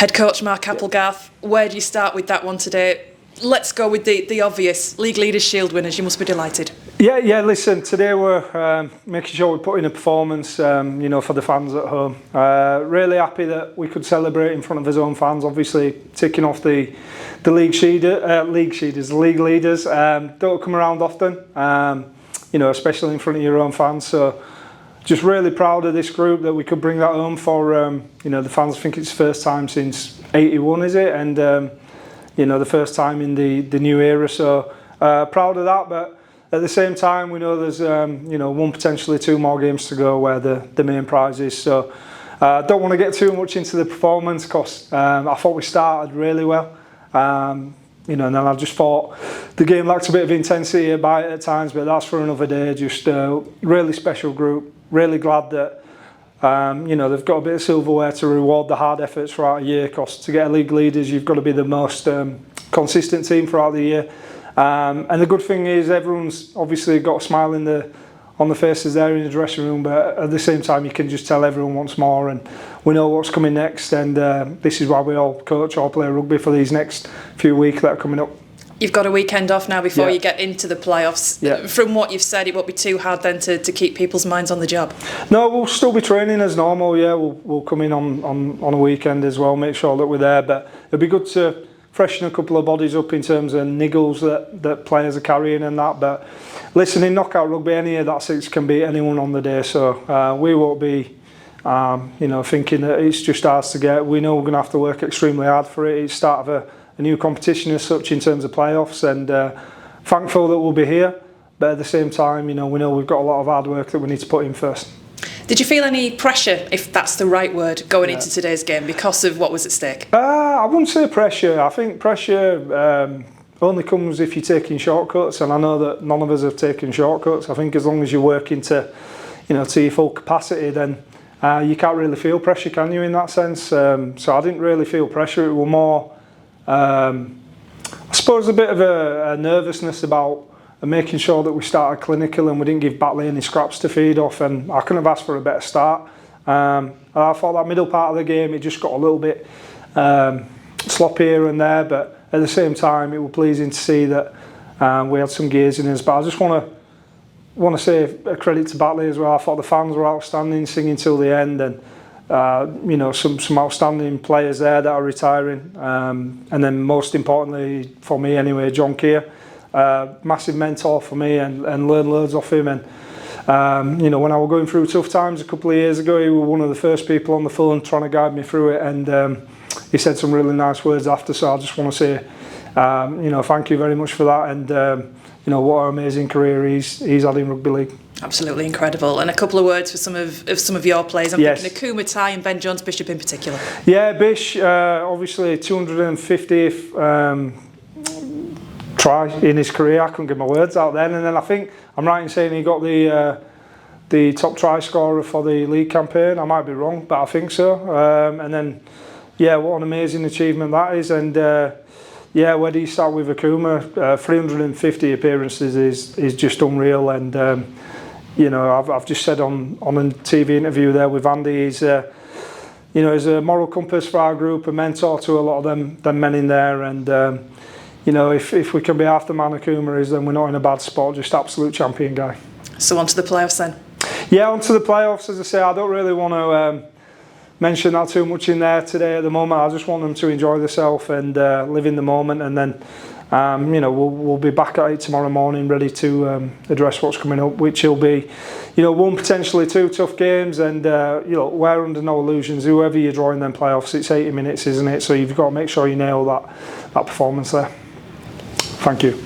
Head coach Mark Applegarth, where do you start with that one today? Let's go with the obvious, League Leaders Shield winners. You must be delighted. Yeah. Listen, today we're making sure we put in a performance, for the fans at home. Really happy that we could celebrate in front of his own fans. Obviously, ticking off the league leaders. Don't come around often, especially in front of your own fans. So, just really proud of this group that we could bring that home for. The fans. I think it's the first time since '81, is it? And the first time in the new era. So proud of that, but at the same time, we know there's one, potentially two more games to go where the main prize is. So don't want to get too much into the performance because I thought we started really well. And then I just thought the game lacked a bit of intensity about it at times, but that's for another day. Just a really special group. Really glad that they've got a bit of silverware to reward the hard efforts throughout a year, because to get a league leaders, you've got to be the most consistent team throughout the year. And the good thing is everyone's obviously got a smile on the faces there in the dressing room, but at the same time you can just tell everyone wants more, and we know what's coming next, and this is why we all coach or play rugby for these next few weeks that are coming up. You've got a weekend off now before you get into the playoffs. Yeah. From what you've said, it won't be too hard then to keep people's minds on the job. No, we'll still be training as normal. Yeah, we'll come in on a weekend as well, make sure that we're there, but it'll be good to freshen a couple of bodies up in terms of niggles that players are carrying and that. But listen, in knockout rugby, any of that six can beat anyone on the day, so we won't be thinking that it's just ours to get. We know we're going to have to work extremely hard for it. It's the start of a new competition as such in terms of playoffs, and thankful that we'll be here, but at the same time, we know we've got a lot of hard work that we need to put in first. Did you feel any pressure, if that's the right word, going into today's game because of what was at stake? I wouldn't say pressure. I think pressure only comes if you're taking shortcuts, and I know that none of us have taken shortcuts. I think as long as you're working to your full capacity, then you can't really feel pressure, can you, in that sense? So I didn't really feel pressure. It was more, I suppose, a bit of a nervousness about making sure that we started clinical and we didn't give Batley any scraps to feed off, and I couldn't have asked for a better start. I thought that middle part of the game it just got a little bit sloppy here and there, but at the same time it was pleasing to see that we had some gears in us. But I just want to say a credit to Batley as well. I thought the fans were outstanding, singing till the end, and some outstanding players there that are retiring, and then most importantly for me anyway, John Keir, massive mentor for me, and learned loads off him. And when I was going through tough times a couple of years ago, he was one of the first people on the phone trying to guide me through it, and he said some really nice words after. So I just want to say thank you very much for that, and what an amazing career he's had in rugby league. Absolutely incredible. And a couple of words for some of your players. I'm thinking of Kuma Tai and Ben Jones Bishop in particular. Yeah, Bish, obviously 250th try in his career. I couldn't get my words out then. And then I think I'm right in saying he got the top try scorer for the league campaign. I might be wrong, but I think so. And then, what an amazing achievement that is. And where do you start with Akuma? 350 appearances is just unreal. And I've just said on a TV interview there with Andy, he's a moral compass for our group, a mentor to a lot of them men in there. And if we can be half the man Akuma is, then we're not in a bad spot. Just absolute champion guy. So on to the playoffs then. Yeah, on to the playoffs. As I say, I don't really want to mention that too much in there today at the moment. I just want them to enjoy themselves and live in the moment, and then we'll be back at it tomorrow morning, ready to address what's coming up, which will be one, potentially two tough games. And we're under no illusions. Whoever you're drawing them playoffs, it's 80 minutes, isn't it? So you've got to make sure you nail that performance there. Thank you.